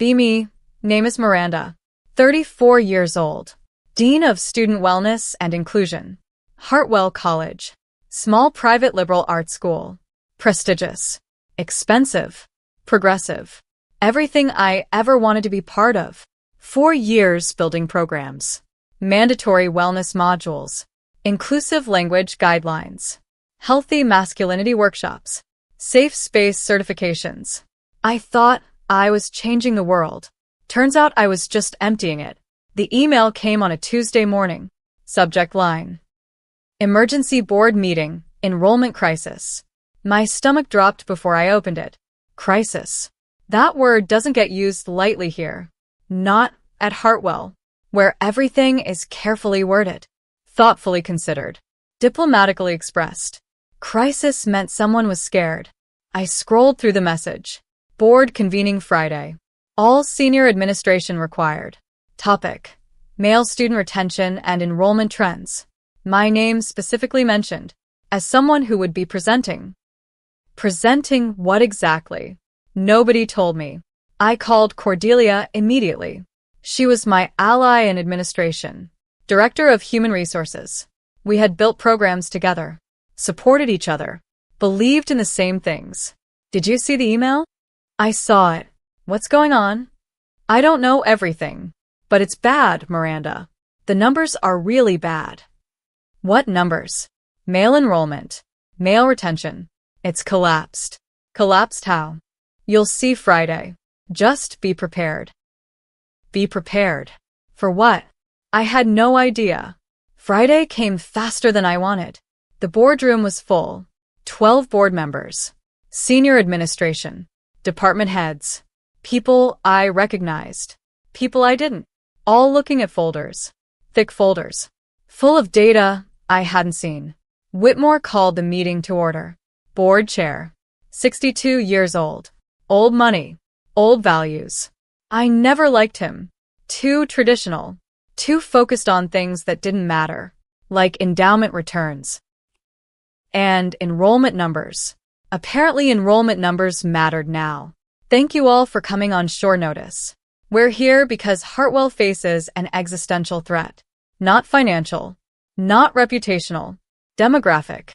Be me. Name is Miranda. 34 years old. Dean of Student Wellness and Inclusion. Hartwell College. Small private liberal arts school. Prestigious. Expensive. Progressive. Everything I ever wanted to be part of. 4 years building programs. Mandatory wellness modules. Inclusive language guidelines. Healthy masculinity workshops. Safe space certifications. I thought I was changing the world. Turns out I was just emptying it. The email came on a Tuesday morning. Subject line: Emergency board meeting, enrollment crisis. My stomach dropped before I opened it. Crisis. That word doesn't get used lightly here. Not at Hartwell, where everything is carefully worded, thoughtfully considered, diplomatically expressed. Crisis meant someone was scared. I scrolled through the message. Board convening Friday. All senior administration required. Topic: Male student retention and enrollment trends. My name specifically mentioned, as someone who would be presenting. Presenting what exactly? Nobody told me. I called Cordelia immediately. She was my ally in administration, director of human resources. We had built programs together, supported each other, believed in the same things. Did you see the email? I saw it. What's going on? I don't know everything, but it's bad, Miranda. The numbers are really bad. What numbers? Male enrollment, male retention. It's collapsed. Collapsed how? You'll see Friday. Just be prepared. Be prepared. For what? I had no idea. Friday came faster than I wanted. The boardroom was full. 12 board members. Senior administration. Department heads. People I recognized. People I didn't. All looking at folders. Thick folders. Full of data I hadn't seen. Whitmore called the meeting to order. Board chair. 62 years old. Old money. Old values. I never liked him. Too traditional. Too focused on things that didn't matter, like endowment returns. And enrollment numbers. Apparently enrollment numbers mattered now. Thank you all for coming on short notice. We're here because Hartwell faces an existential threat. Not financial. Not reputational. Demographic.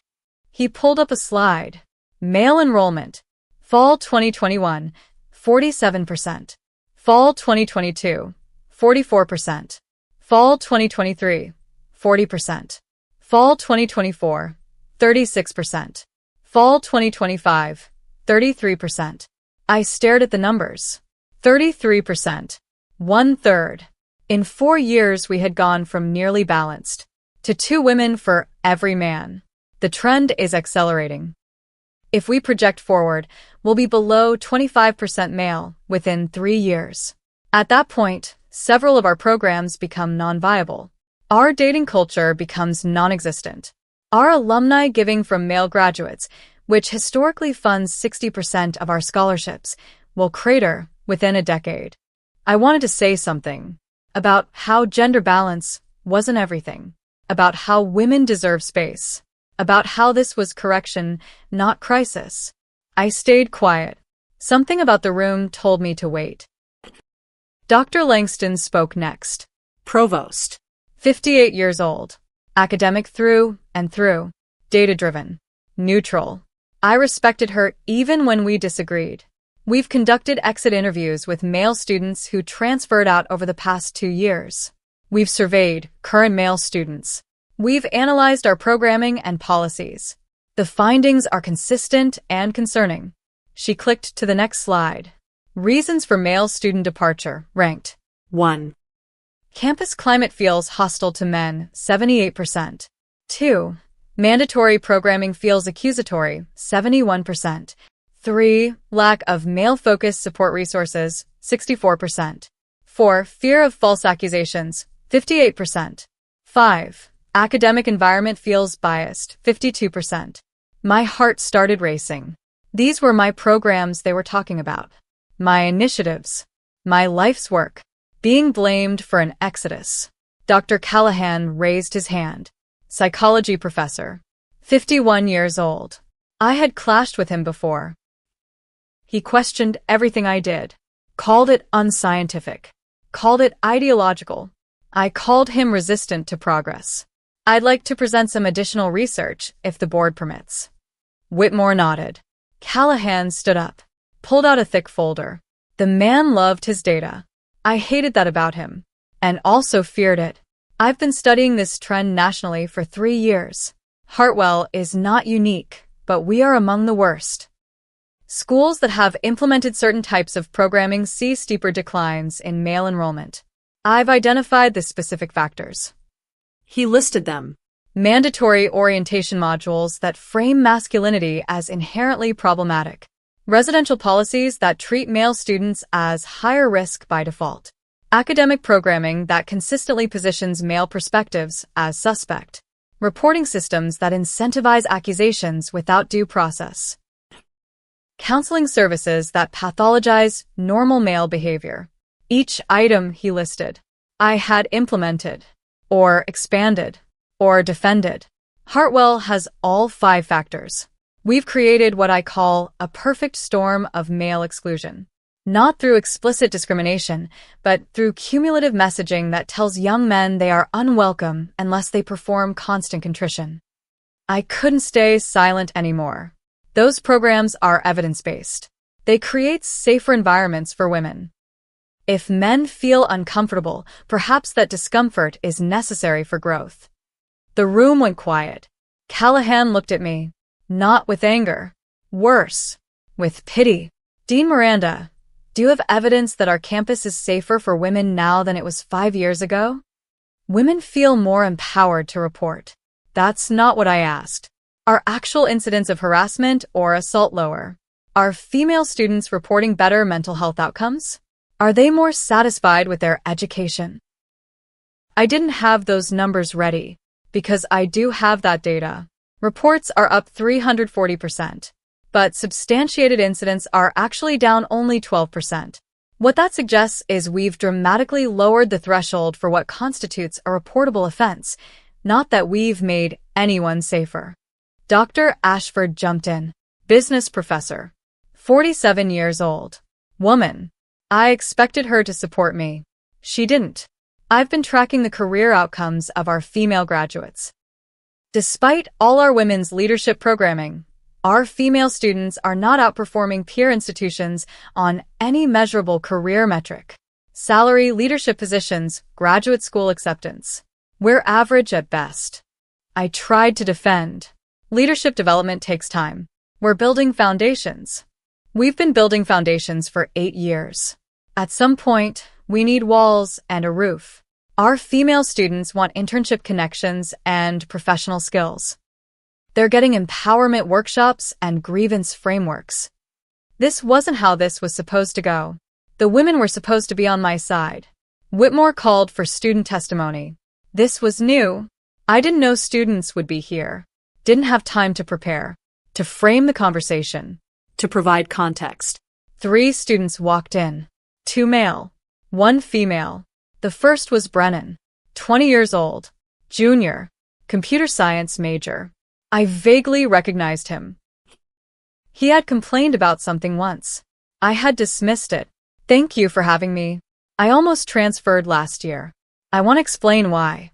He pulled up a slide. Male enrollment. Fall 2021, 47%. Fall 2022, 44%. Fall 2023, 40%. Fall 2024, 36%. Fall 2025, 33%. I stared at the numbers. 33%. 1/3. In 4 years we had gone from nearly balanced to 2 women for every man. The trend is accelerating. If we project forward, we'll be below 25% male within 3 years. At that point, several of our programs become non-viable. Our dating culture becomes non-existent. Our alumni giving from male graduates, which historically funds 60% of our scholarships, will crater within a decade. I wanted to say something about how gender balance wasn't everything, about how women deserve space, about how this was correction, not crisis. I stayed quiet. Something about the room told me to wait. Dr. Langston spoke next. Provost. 58 years old. Academic through and through. Data-driven. Neutral. I respected her even when we disagreed. We've conducted exit interviews with male students who transferred out over the past 2 years. We've surveyed current male students. We've analyzed our programming and policies. The findings are consistent and concerning. She clicked to the next slide. Reasons for male student departure, ranked. 1. Campus climate feels hostile to men, 78%. 2. Mandatory programming feels accusatory, 71%. 3. Lack of male-focused support resources, 64%. 4. Fear of false accusations, 58%. 5. Academic environment feels biased, 52%. My heart started racing. These were my programs they were talking about. My initiatives. My life's work. Being blamed for an exodus. Dr. Callahan raised his hand. Psychology professor. 51 years old. I had clashed with him before. He questioned everything I did. called it unscientific, called it ideological. I called him resistant to progress. I'd like to present some additional research, if the board permits. Whitmore nodded. Callahan stood up, pulled out a thick folder. The man loved his data. I hated that about him, and also feared it. I've been studying this trend nationally for 3 years. Hartwell is not unique, but we are among the worst. Schools that have implemented certain types of programming see steeper declines in male enrollment. I've identified the specific factors. He listed them. Mandatory orientation modules that frame masculinity as inherently problematic. Residential policies that treat male students as higher risk by default. Academic programming that consistently positions male perspectives as suspect. Reporting systems that incentivize accusations without due process. Counseling services that pathologize normal male behavior. Each item he listed, I had implemented, or expanded, or defended. Hartwell has all 5 factors. We've created what I call a perfect storm of male exclusion. Not through explicit discrimination, but through cumulative messaging that tells young men they are unwelcome unless they perform constant contrition. I couldn't stay silent anymore. Those programs are evidence-based. They create safer environments for women. If men feel uncomfortable, perhaps that discomfort is necessary for growth. The room went quiet. Callahan looked at me, not with anger. Worse, with pity. Dean Miranda, do you have evidence that our campus is safer for women now than it was 5 years ago? Women feel more empowered to report. That's not what I asked. Are actual incidents of harassment or assault lower? Are female students reporting better mental health outcomes? Are they more satisfied with their education? I didn't have those numbers ready, because I do have that data. Reports are up 340%, but substantiated incidents are actually down only 12%. What that suggests is we've dramatically lowered the threshold for what constitutes a reportable offense, not that we've made anyone safer. Dr. Ashford jumped in. Business professor. 47 years old. Woman. I expected her to support me. She didn't. I've been tracking the career outcomes of our female graduates. Despite all our women's leadership programming, our female students are not outperforming peer institutions on any measurable career metric. Salary, leadership positions, graduate school acceptance. We're average at best. I tried to defend. Leadership development takes time. We're building foundations. We've been building foundations for 8 years. At some point, we need walls and a roof. Our female students want internship connections and professional skills. They're getting empowerment workshops and grievance frameworks. This wasn't how this was supposed to go. The women were supposed to be on my side. Whitmore called for student testimony. This was new. I didn't know students would be here. Didn't have time to prepare, to frame the conversation, to provide context. 3 students walked in. 2 male, 1 female. The first was Brennan, 20 years old, junior, computer science major. I vaguely recognized him. He had complained about something once. I had dismissed it. Thank you for having me. I almost transferred last year. I want to explain why.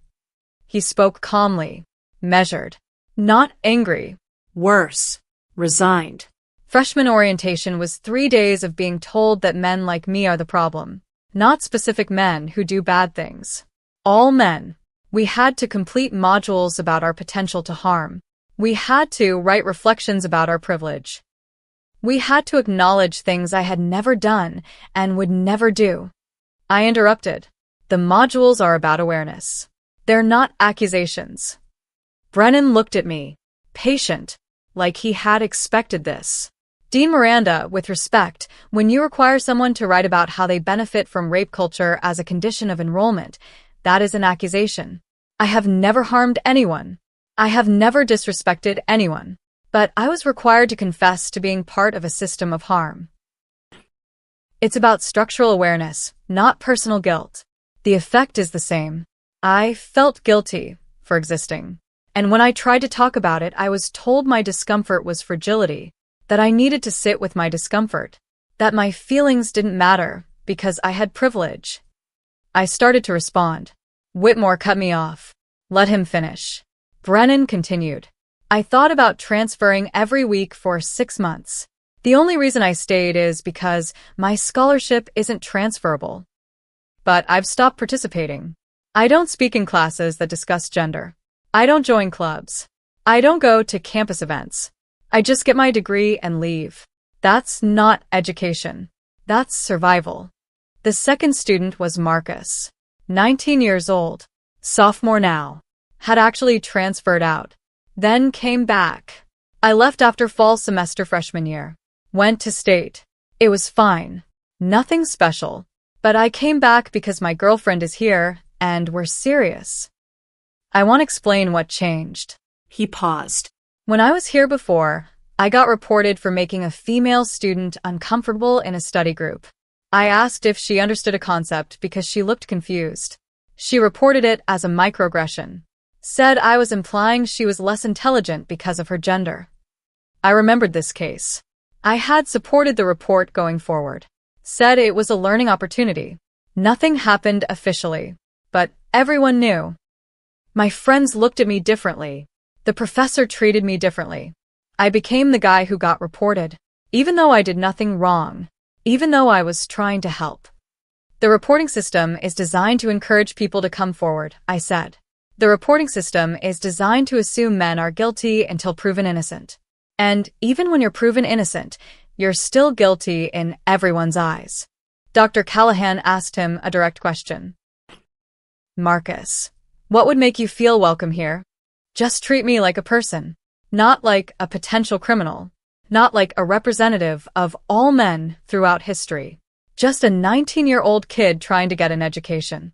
He spoke calmly, measured, not angry. Worse, resigned. Freshman orientation was 3 days of being told that men like me are the problem, not specific men who do bad things. All men. We had to complete modules about our potential to harm. We had to write reflections about our privilege. We had to acknowledge things I had never done and would never do. I interrupted. The modules are about awareness. They're not accusations. Brennan looked at me, patient, like he had expected this. Dean Miranda, with respect, when you require someone to write about how they benefit from rape culture as a condition of enrollment, that is an accusation. I have never harmed anyone. I have never disrespected anyone. But I was required to confess to being part of a system of harm. It's about structural awareness, not personal guilt. The effect is the same. I felt guilty for existing. And when I tried to talk about it, I was told my discomfort was fragility, that I needed to sit with my discomfort, that my feelings didn't matter, because I had privilege. I started to respond. Whitmore cut me off. Let him finish. Brennan continued. I thought about transferring every week for 6 months. The only reason I stayed is because my scholarship isn't transferable. But I've stopped participating. I don't speak in classes that discuss gender. I don't join clubs. I don't go to campus events. I just get my degree and leave. That's not education. That's survival. The second student was Marcus, 19 years old, sophomore now, had actually transferred out, then came back. I left after fall semester freshman year, went to state. It was fine, nothing special, but I came back because my girlfriend is here and we're serious. I want to explain what changed. He paused. When I was here before, I got reported for making a female student uncomfortable in a study group. I asked if she understood a concept because she looked confused. She reported it as a microaggression. Said I was implying she was less intelligent because of her gender. I remembered this case. I had supported the report going forward. Said it was a learning opportunity. Nothing happened officially, but everyone knew. My friends looked at me differently. The professor treated me differently. I became the guy who got reported, even though I did nothing wrong, even though I was trying to help. The reporting system is designed to encourage people to come forward, I said. The reporting system is designed to assume men are guilty until proven innocent. And even when you're proven innocent, you're still guilty in everyone's eyes. Dr. Callahan asked him a direct question. Marcus, what would make you feel welcome here? Just treat me like a person. Not like a potential criminal, not like a representative of all men throughout history, just a 19-year-old kid trying to get an education.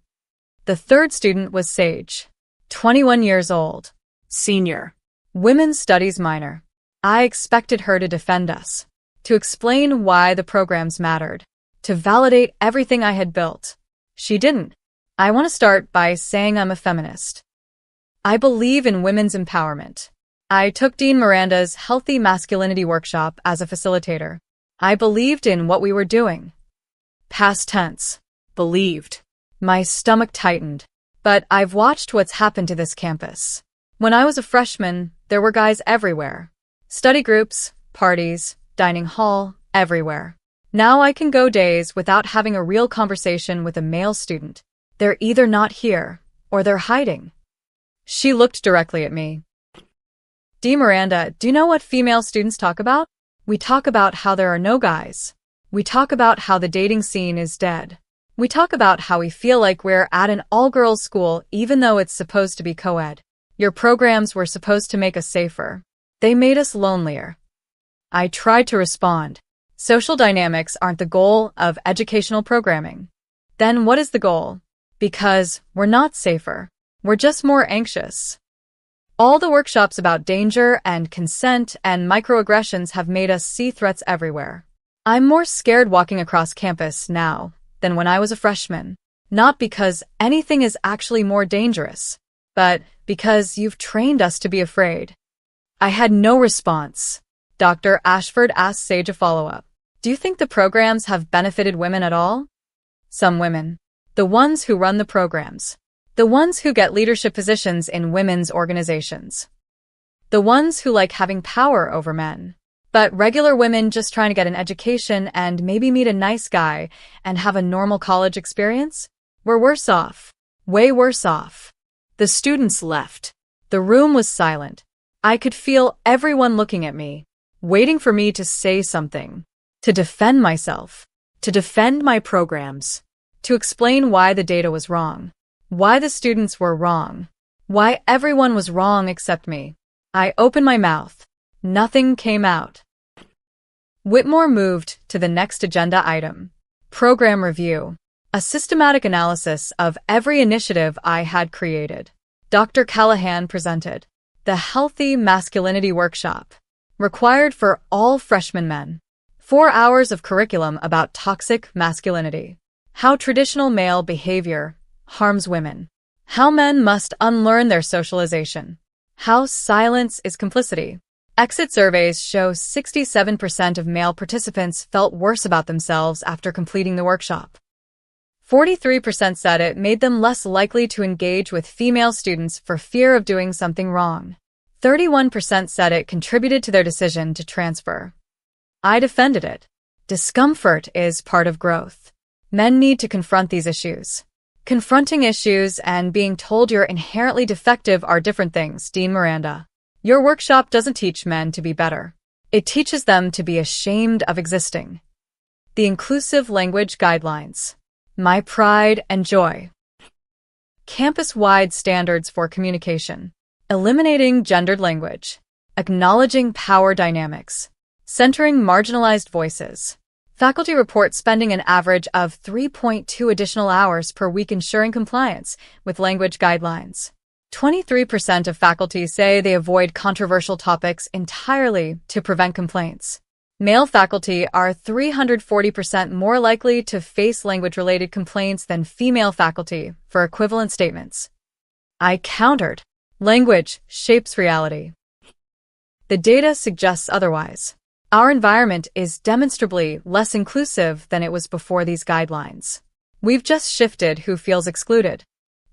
The third student was Sage, 21 years old, Senior, women's studies minor. I expected her to defend us, to explain why the programs mattered, to validate everything I had built. She didn't. I want to start by saying I'm a feminist. I believe in women's empowerment. I took Dean Miranda's Healthy Masculinity workshop as a facilitator. I believed in what we were doing. Past tense. believed. My stomach tightened. But I've watched what's happened to this campus. When I was a freshman, there were guys everywhere. Study groups, parties, dining hall, everywhere. Now I can go days without having a real conversation with a male student. They're either not here, or they're hiding. She looked directly at me. Dee Miranda, do you know what female students talk about? We talk about how there are no guys. We talk about how the dating scene is dead. We talk about how we feel like we're at an all-girls school even though it's supposed to be co-ed. Your programs were supposed to make us safer. They made us lonelier. I tried to respond. Social dynamics aren't the goal of educational programming. Then what is the goal? Because we're not safer. We're just more anxious. All the workshops about danger and consent and microaggressions have made us see threats everywhere. I'm more scared walking across campus now than when I was a freshman. Not because anything is actually more dangerous, but because you've trained us to be afraid. I had no response. Dr. Ashford asked Sage a follow-up. Do you think the programs have benefited women at all? Some women. The ones who run the programs. The ones who get leadership positions in women's organizations. The ones who like having power over men. But regular women just trying to get an education and maybe meet a nice guy and have a normal college experience? We're worse off. Way worse off. The students left. The room was silent. I could feel everyone looking at me, waiting for me to say something, to defend myself, to defend my programs, to explain why the data was wrong. Why the students were wrong. Why everyone was wrong except me. I opened my mouth. Nothing came out. Whitmore moved to the next agenda item. Program review. A systematic analysis of every initiative I had created. Dr. Callahan presented. The Healthy Masculinity Workshop. Required for all freshman men. 4 hours of curriculum about toxic masculinity. How traditional male behavior harms women. How men must unlearn their socialization. How silence is complicity. Exit surveys show 67% of male participants felt worse about themselves after completing the workshop. 43% said it made them less likely to engage with female students for fear of doing something wrong. 31% said it contributed to their decision to transfer. I defended it. Discomfort is part of growth. Men need to confront these issues. Confronting issues and being told you're inherently defective are different things, Dean Miranda. Your workshop doesn't teach men to be better. It teaches them to be ashamed of existing. The Inclusive Language Guidelines. My pride and joy. Campus-wide standards for communication. Eliminating gendered language. Acknowledging power dynamics. Centering marginalized voices. Faculty report spending an average of 3.2 additional hours per week ensuring compliance with language guidelines. 23% of faculty say they avoid controversial topics entirely to prevent complaints. Male faculty are 340% more likely to face language-related complaints than female faculty for equivalent statements. I countered. Language shapes reality. The data suggests otherwise. Our environment is demonstrably less inclusive than it was before these guidelines. We've just shifted who feels excluded.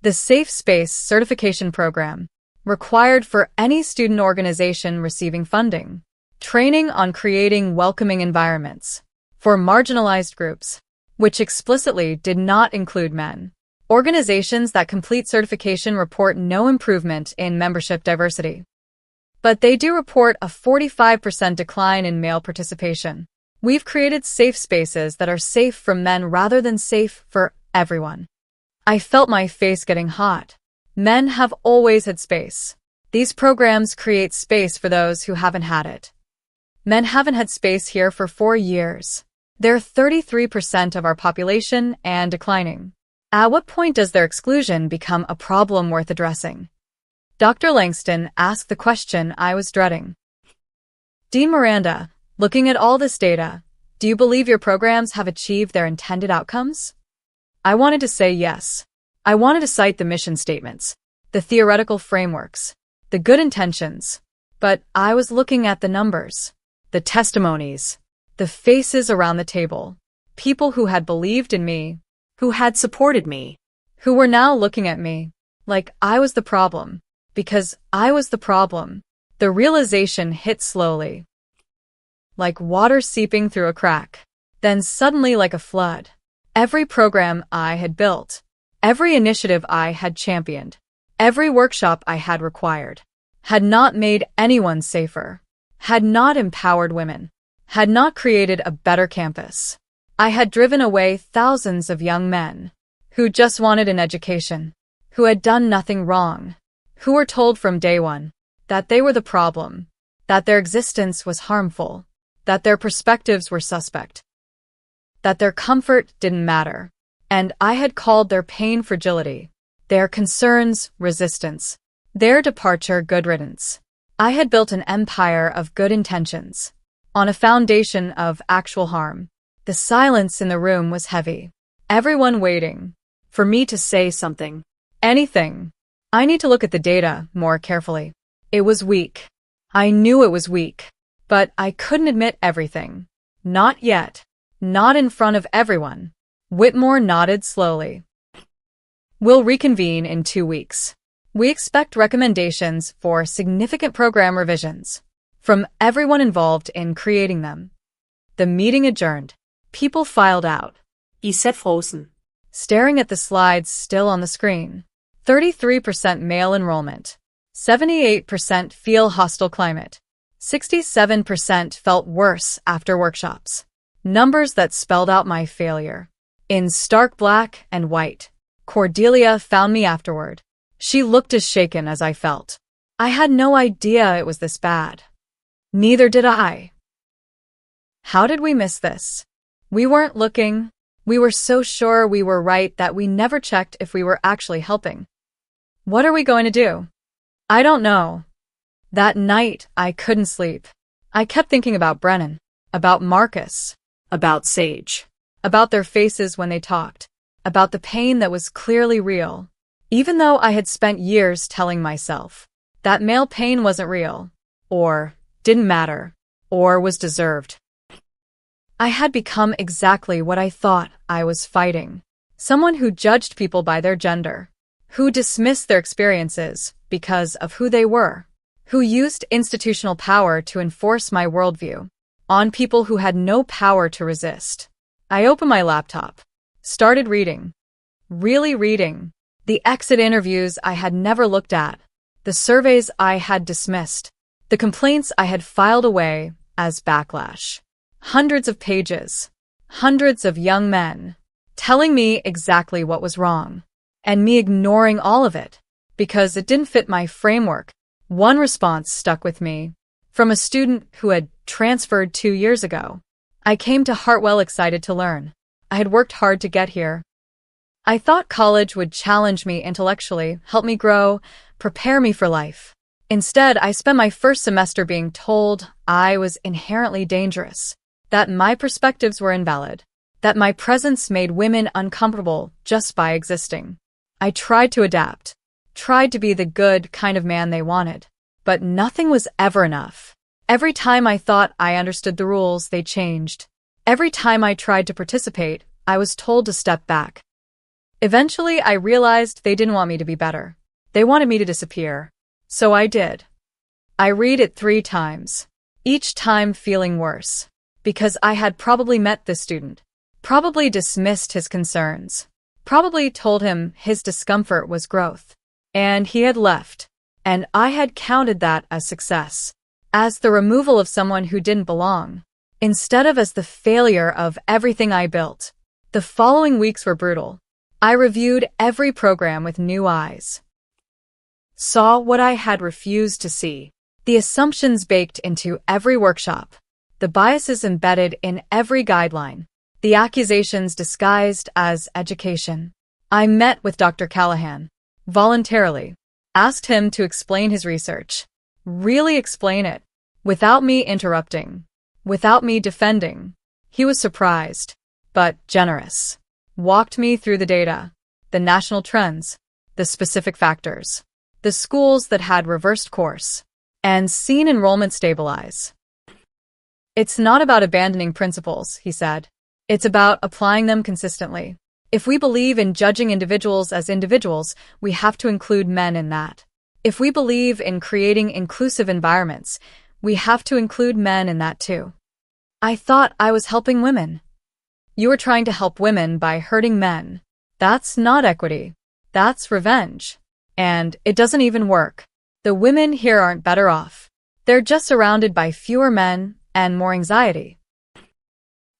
The Safe Space Certification Program, required for any student organization receiving funding. Training on creating welcoming environments for marginalized groups, which explicitly did not include men. Organizations that complete certification report no improvement in membership diversity. But they do report a 45% decline in male participation. We've created safe spaces that are safe for men rather than safe for everyone. I felt my face getting hot. Men have always had space. These programs create space for those who haven't had it. Men haven't had space here for 4 years. They're 33% of our population and declining. At what point does their exclusion become a problem worth addressing? Dr. Langston asked the question I was dreading. Dean Miranda, looking at all this data, do you believe your programs have achieved their intended outcomes? I wanted to say yes. I wanted to cite the mission statements, the theoretical frameworks, the good intentions, but I was looking at the numbers, the testimonies, the faces around the table, people who had believed in me, Who had supported me. who were now looking at me like I was the problem. Because I was the problem, the realization hit slowly. Like water seeping through a crack. Then suddenly like a flood. Every program I had built, every initiative I had championed, every workshop I had required, had not made anyone safer, had not empowered women, had not created a better campus. I had driven away thousands of young men who just wanted an education, who had done nothing wrong, who were told from day one that they were the problem, that their existence was harmful, that their perspectives were suspect, that their comfort didn't matter, and I had called their pain fragility, their concerns resistance, their departure good riddance. I had built an empire of good intentions, on a foundation of actual harm. The silence in the room was heavy. Everyone waiting for me to say something. Anything. I need to look at the data more carefully. It was weak. I knew it was weak. But I couldn't admit everything. Not yet. Not in front of everyone. Whitmore nodded slowly. We'll reconvene in 2 weeks. We expect recommendations for significant program revisions from everyone involved in creating them. The meeting adjourned. People filed out. I sat frozen. Staring at the slides still on the screen. 33% male enrollment. 78% feel hostile climate. 67% felt worse after workshops. Numbers that spelled out my failure. In stark black and white. Cordelia found me afterward. She looked as shaken as I felt. I had no idea it was this bad. Neither did I. How did we miss this? We weren't looking. We were so sure we were right that we never checked if we were actually helping. What are we going to do? I don't know. That night, I couldn't sleep. I kept thinking about Brennan, about Marcus, About Sage. about their faces when they talked, about the pain that was clearly real. Even though I had spent years telling myself that male pain wasn't real, or didn't matter, or was deserved. I had become exactly what I thought I was fighting. Someone who judged people by their gender, who dismissed their experiences because of who they were, who used institutional power to enforce my worldview on people who had no power to resist. I opened my laptop, started reading, really reading, the exit interviews I had never looked at, the surveys I had dismissed, the complaints I had filed away as backlash. Hundreds of pages, hundreds of young men telling me exactly what was wrong, and me ignoring all of it because it didn't fit my framework. One response stuck with me from a student who had transferred 2 years ago. I came to Hartwell excited to learn. I had worked hard to get here. I thought college would challenge me intellectually, help me grow, prepare me for life. Instead, I spent my first semester being told I was inherently dangerous, that my perspectives were invalid, that my presence made women uncomfortable just by existing. I tried to adapt, tried to be the good kind of man they wanted, but nothing was ever enough. Every time I thought I understood the rules, they changed. Every time I tried to participate, I was told to step back. Eventually, I realized they didn't want me to be better. They wanted me to disappear. So I did. I read it 3 times, each time feeling worse, because I had probably met this student, probably dismissed his concerns, probably told him his discomfort was growth, and he had left, and I had counted that as success, as the removal of someone who didn't belong, instead of as the failure of everything I built. The following weeks were brutal. I reviewed every program with new eyes, saw what I had refused to see, the assumptions baked into every workshop, the biases embedded in every guideline, the accusations disguised as education. I met with Dr. Callahan, voluntarily, asked him to explain his research, really explain it, without me interrupting, without me defending. He was surprised, but generous, walked me through the data, the national trends, the specific factors, the schools that had reversed course, and seen enrollment stabilize. It's not about abandoning principles, he said. It's about applying them consistently. If we believe in judging individuals as individuals, we have to include men in that. If we believe in creating inclusive environments, we have to include men in that too. I thought I was helping women. You are trying to help women by hurting men. That's not equity. That's revenge. And it doesn't even work. The women here aren't better off. They're just surrounded by fewer men and more anxiety.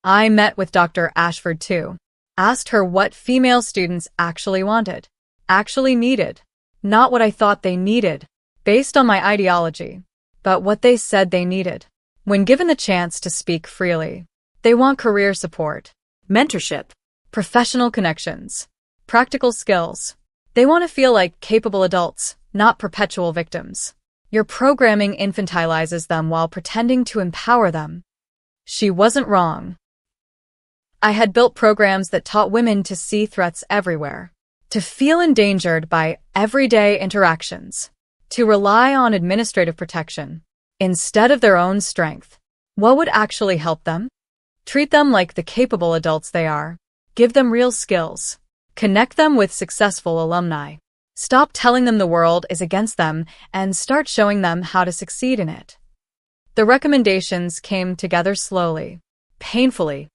I met with Dr. Ashford too. Asked her what female students actually wanted, actually needed. Not what I thought they needed, based on my ideology, but what they said they needed. When given the chance to speak freely, they want career support, mentorship, professional connections, practical skills. They want to feel like capable adults, not perpetual victims. Your programming infantilizes them while pretending to empower them. She wasn't wrong. I had built programs that taught women to see threats everywhere, to feel endangered by everyday interactions, to rely on administrative protection instead of their own strength. What would actually help them? Treat them like the capable adults they are. Give them real skills. Connect them with successful alumni. Stop telling them the world is against them and start showing them how to succeed in it. The recommendations came together slowly, painfully.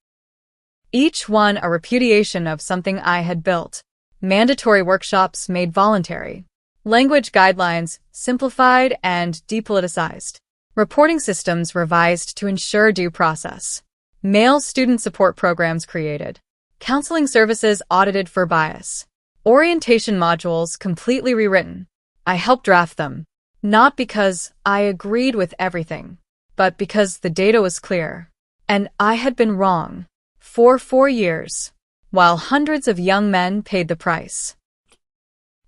Each one a repudiation of something I had built. Mandatory workshops made voluntary. Language guidelines simplified and depoliticized. Reporting systems revised to ensure due process. Male student support programs created. Counseling services audited for bias. Orientation modules completely rewritten. I helped draft them, not because I agreed with everything, but because the data was clear. And I had been wrong for 4 years, while hundreds of young men paid the price.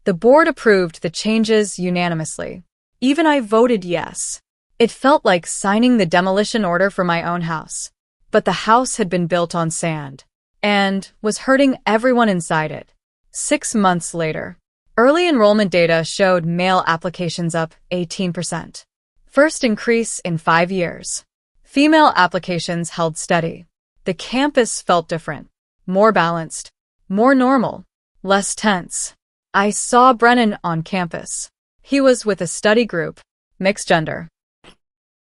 The board approved the changes unanimously. Even I voted yes. It felt like signing the demolition order for my own house. But the house had been built on sand and was hurting everyone inside it. 6 months later, early enrollment data showed male applications up 18%. First increase in 5 years. Female applications held steady. The campus felt different, more balanced. More normal. Less tense. I saw Brennan on campus. He was with a study group, mixed gender.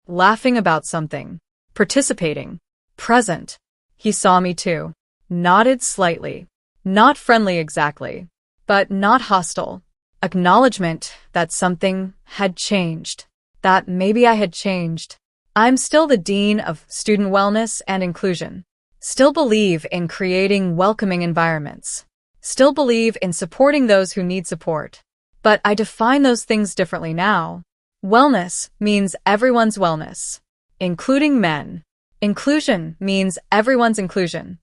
Laughing about something. Participating. Present. He saw me too. Nodded slightly. Not friendly exactly, but not hostile. Acknowledgement that something had changed. That maybe I had changed. I'm still the Dean of Student Wellness and Inclusion. Still believe in creating welcoming environments. Still believe in supporting those who need support. But I define those things differently now. Wellness means everyone's wellness, including men. Inclusion means everyone's inclusion,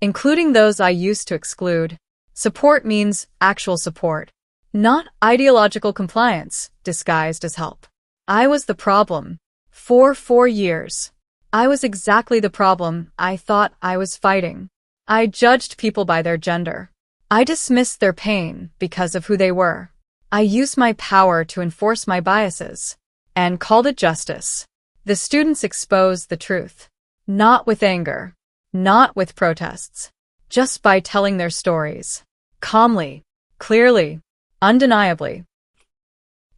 including those I used to exclude. Support means actual support, not ideological compliance disguised as help. I was the problem. For 4 years. I was exactly the problem I thought I was fighting. I judged people by their gender. I dismissed their pain because of who they were. I used my power to enforce my biases and called it justice. The students exposed the truth, not with anger, not with protests, just by telling their stories, calmly, clearly, undeniably.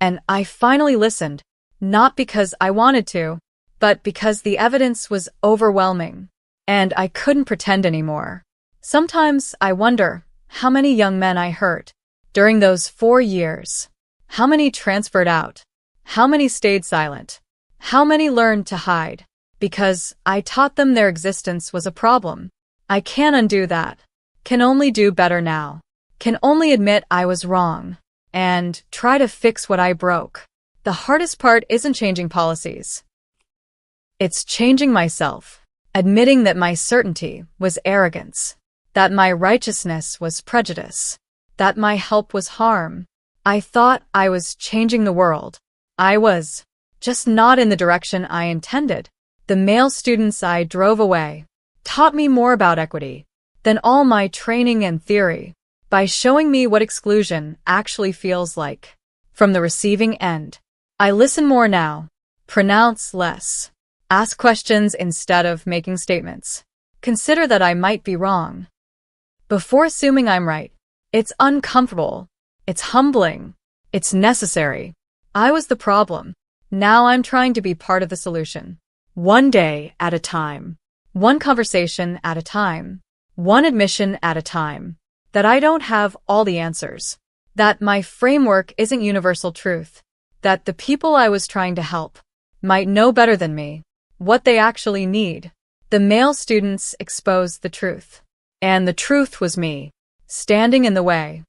And I finally listened, not because I wanted to, but because the evidence was overwhelming, and I couldn't pretend anymore. Sometimes I wonder how many young men I hurt during those 4 years. How many transferred out? How many stayed silent? How many learned to hide? Because I taught them their existence was a problem. I can't undo that. Can only do better now. Can only admit I was wrong. And try to fix what I broke. The hardest part isn't changing policies. It's changing myself. Admitting that my certainty was arrogance. That my righteousness was prejudice. That my help was harm. I thought I was changing the world. I was. Just not in the direction I intended. The male students I drove away taught me more about equity than all my training and theory by showing me what exclusion actually feels like. From the receiving end, I listen more now, pronounce less, ask questions instead of making statements, consider that I might be wrong before assuming I'm right. It's uncomfortable, it's humbling, it's necessary. I was the problem. Now I'm trying to be part of the solution. One day at a time. One conversation at a time. One admission at a time. That I don't have all the answers. That my framework isn't universal truth. That the people I was trying to help might know better than me what they actually need. The male students exposed the truth. And the truth was me, standing in the way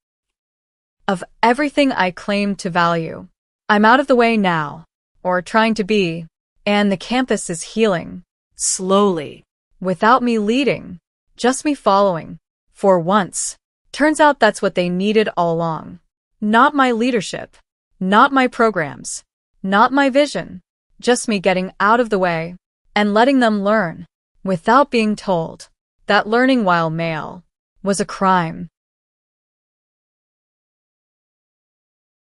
of everything I claimed to value. I'm out of the way now. Or trying to be, and the campus is healing. Slowly. Without me leading. Just me following. For once. Turns out that's what they needed all along. Not my leadership. Not my programs. Not my vision. Just me getting out of the way and letting them learn without being told that learning while male was a crime.